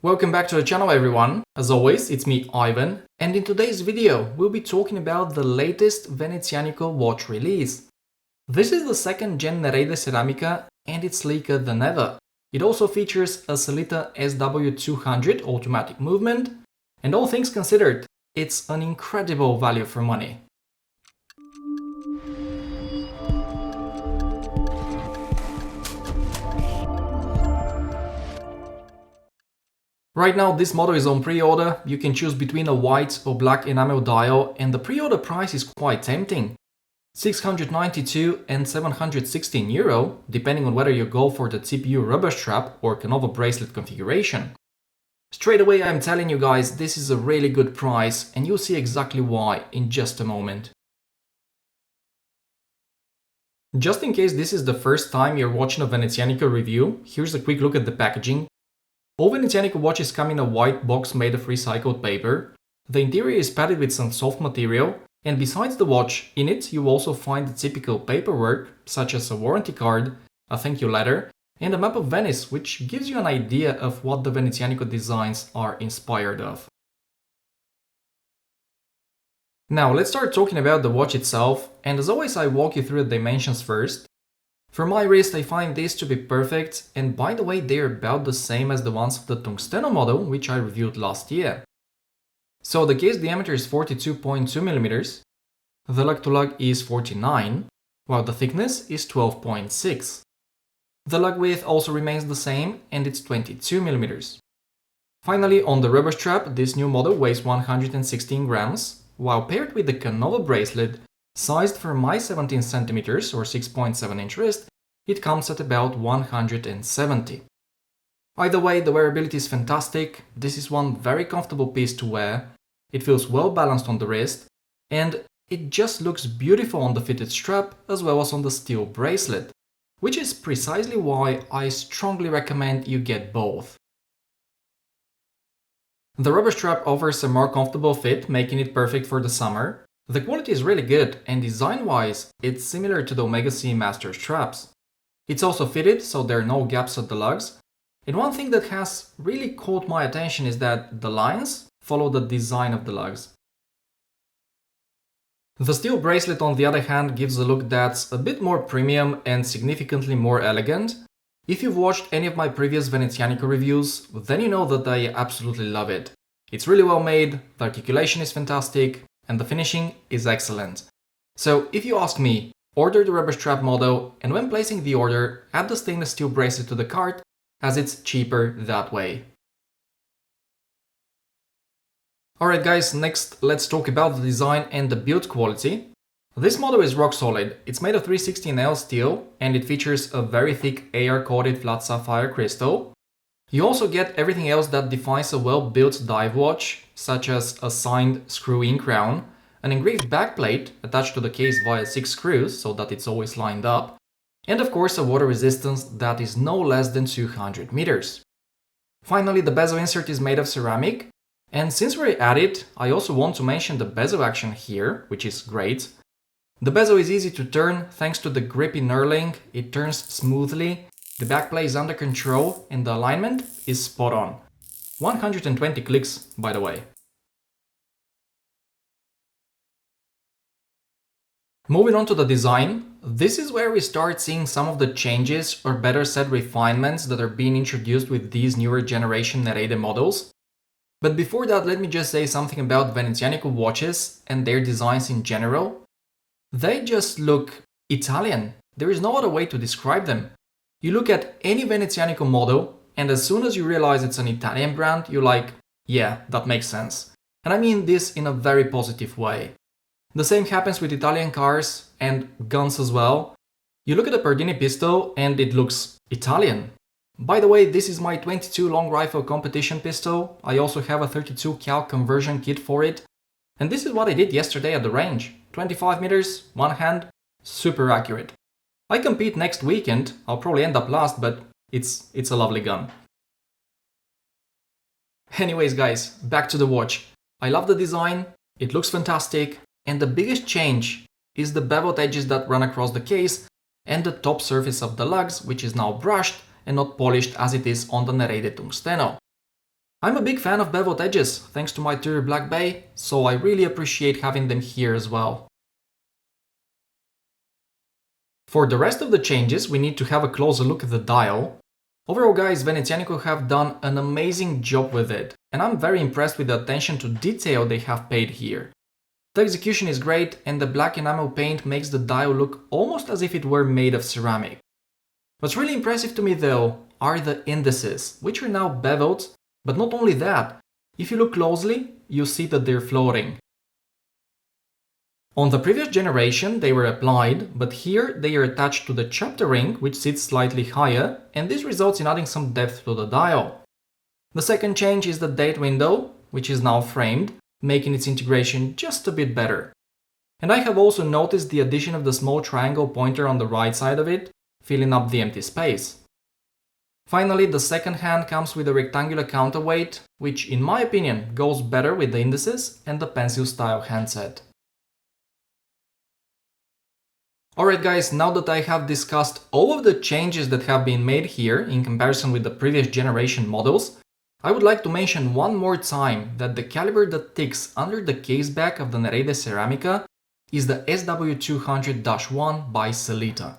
Welcome back to the channel everyone. As always, it's me Ivan, and in today's video we'll be talking about the latest Venezianico watch release. This is the second gen Nereide Ceramica and it's sleeker than ever. It also features a Sellita SW200 automatic movement, and all things considered, it's an incredible value for money. Right now this model is on pre-order. You can choose between a white or black enamel dial, and the pre-order price is quite tempting. 692 and 716 euro, depending on whether you go for the CPU rubber strap or Canova bracelet configuration. Straight away I'm telling you guys, this is a really good price, and you'll see exactly why in just a moment. Just in case this is the first time you're watching a Venezianico review, here's a quick look at the packaging. All Venezianico watches come in a white box made of recycled paper. The interior is padded with some soft material, and besides the watch, in it you also find the typical paperwork, such as a warranty card, a thank you letter, and a map of Venice, which gives you an idea of what the Venezianico designs are inspired of. Now let's start talking about the watch itself, and as always I walk you through the dimensions first. For my wrist I find this to be perfect, and by the way they're about the same as the ones of the Tungsteno model, which I reviewed last year. So the case diameter is 42.2 mm, the lug to lug is 49, while the thickness is 12.6. The lug width also remains the same, and it's 22 mm. Finally, on the rubber strap, this new model weighs 116 grams, while paired with the Canova bracelet, sized for my 17 cm or 6.7 inch wrist, it comes at about 170. Either way, the wearability is fantastic. This is one very comfortable piece to wear. It feels well balanced on the wrist, and it just looks beautiful on the fitted strap as well as on the steel bracelet, which is precisely why I strongly recommend you get both. The rubber strap offers a more comfortable fit, making it perfect for the summer. The quality is really good, and design-wise, it's similar to the Omega C Master straps. It's also fitted, so there are no gaps at the lugs. And one thing that has really caught my attention is that the lines follow the design of the lugs. The steel bracelet, on the other hand, gives a look that's a bit more premium and significantly more elegant. If you've watched any of my previous Venezianico reviews, then you know that I absolutely love it. It's really well made, the articulation is fantastic, and the finishing is excellent. So if you ask me, order the rubber strap model, and when placing the order, add the stainless steel bracelet to the cart, as it's cheaper that way. Alright guys, next let's talk about the design and the build quality. This model is rock solid. It's made of 316L steel, and it features a very thick AR-coated flat sapphire crystal. You also get everything else that defines a well-built dive watch, such as a signed screw-in crown, an engraved backplate attached to the case via 6 screws so that it's always lined up, and of course a water resistance that is no less than 200 meters. Finally, the bezel insert is made of ceramic, and since we're at it, I also want to mention the bezel action here, which is great. The bezel is easy to turn thanks to the grippy knurling, it turns smoothly. The backplate is under control and the alignment is spot on. 120 clicks, by the way. Moving on to the design, this is where we start seeing some of the changes, or better said refinements, that are being introduced with these newer generation Nereide models. But before that, let me just say something about Venezianico watches and their designs in general. They just look Italian. There is no other way to describe them. You look at any Venezianico model, and as soon as you realize it's an Italian brand, you're like, yeah, that makes sense. And I mean this in a very positive way. The same happens with Italian cars and guns as well. You look at the Pardini pistol and it looks Italian. By the way, this is my 22 long rifle competition pistol. I also have a 32 cal conversion kit for it. And this is what I did yesterday at the range. 25 meters, one hand, super accurate. I compete next weekend, I'll probably end up last, but it's a lovely gun. Anyways guys, back to the watch. I love the design, it looks fantastic, and the biggest change is the beveled edges that run across the case and the top surface of the lugs, which is now brushed and not polished as it is on the Nereide Tungsteno. I'm a big fan of beveled edges thanks to my Tudor black bay, so I really appreciate having them here as well. For the rest of the changes, we need to have a closer look at the dial. Overall guys, Venezianico have done an amazing job with it, and I'm very impressed with the attention to detail they have paid here. The execution is great, and the black enamel paint makes the dial look almost as if it were made of ceramic. What's really impressive to me though are the indices, which are now beveled, but not only that, if you look closely, you see that they're floating. On the previous generation they were applied, but here they are attached to the chapter ring, which sits slightly higher, and this results in adding some depth to the dial. The second change is the date window, which is now framed, making its integration just a bit better. And I have also noticed the addition of the small triangle pointer on the right side of it, filling up the empty space. Finally, the second hand comes with a rectangular counterweight, which in my opinion goes better with the indices and the pencil style handset. Alright guys, now that I have discussed all of the changes that have been made here in comparison with the previous generation models, I would like to mention one more time that the caliber that ticks under the case back of the Nereide Ceramica is the SW200-1 by Sellita.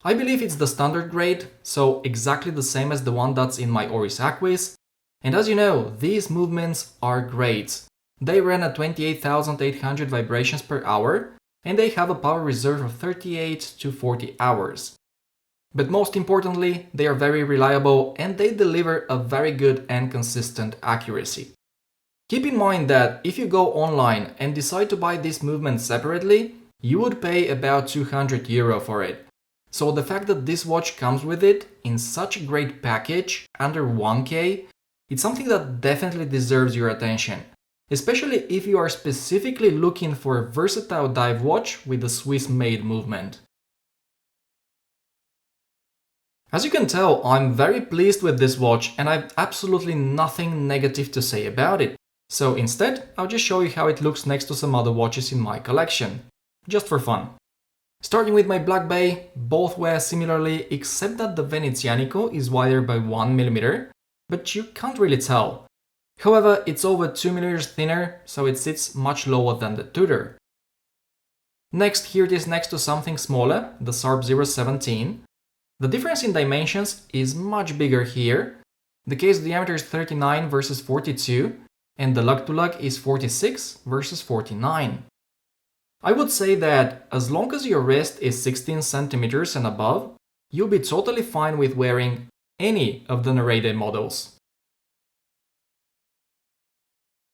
I believe it's the standard grade, so exactly the same as the one that's in my Oris Aquis, and as you know, these movements are great. They run at 28,800 vibrations per hour, and they have a power reserve of 38 to 40 hours. But most importantly, they are very reliable and they deliver a very good and consistent accuracy. Keep in mind that if you go online and decide to buy this movement separately, you would pay about €200 for it. So the fact that this watch comes with it in such a great package, under 1K, it's something that definitely deserves your attention. Especially if you are specifically looking for a versatile dive watch with a Swiss-made movement. As you can tell, I'm very pleased with this watch and I've absolutely nothing negative to say about it. So instead, I'll just show you how it looks next to some other watches in my collection. Just for fun. Starting with my black bay, both wear similarly except that the Venezianico is wider by 1mm, but you can't really tell. However, it's over 2mm thinner, so it sits much lower than the Tudor. Next, here it is next to something smaller, the Sharp 017. The difference in dimensions is much bigger here. The case diameter is 39 versus 42, and the lug to lug is 46 versus 49. I would say that as long as your wrist is 16 centimeters and above, you'll be totally fine with wearing any of the Nereide models.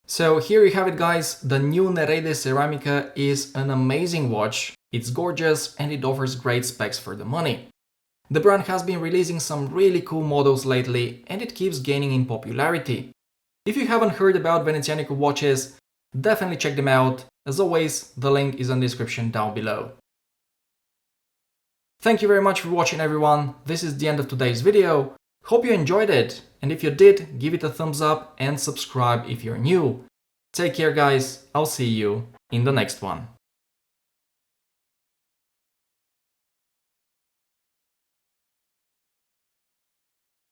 So here you have it guys, the new Nereide Ceramica is an amazing watch, it's gorgeous and it offers great specs for the money. The brand has been releasing some really cool models lately and it keeps gaining in popularity. If you haven't heard about Venezianico watches, definitely check them out. As always, the link is in the description down below. Thank you very much for watching everyone, this is the end of today's video. Hope you enjoyed it, and if you did, give it a thumbs up and subscribe if you're new. Take care guys, I'll see you in the next one.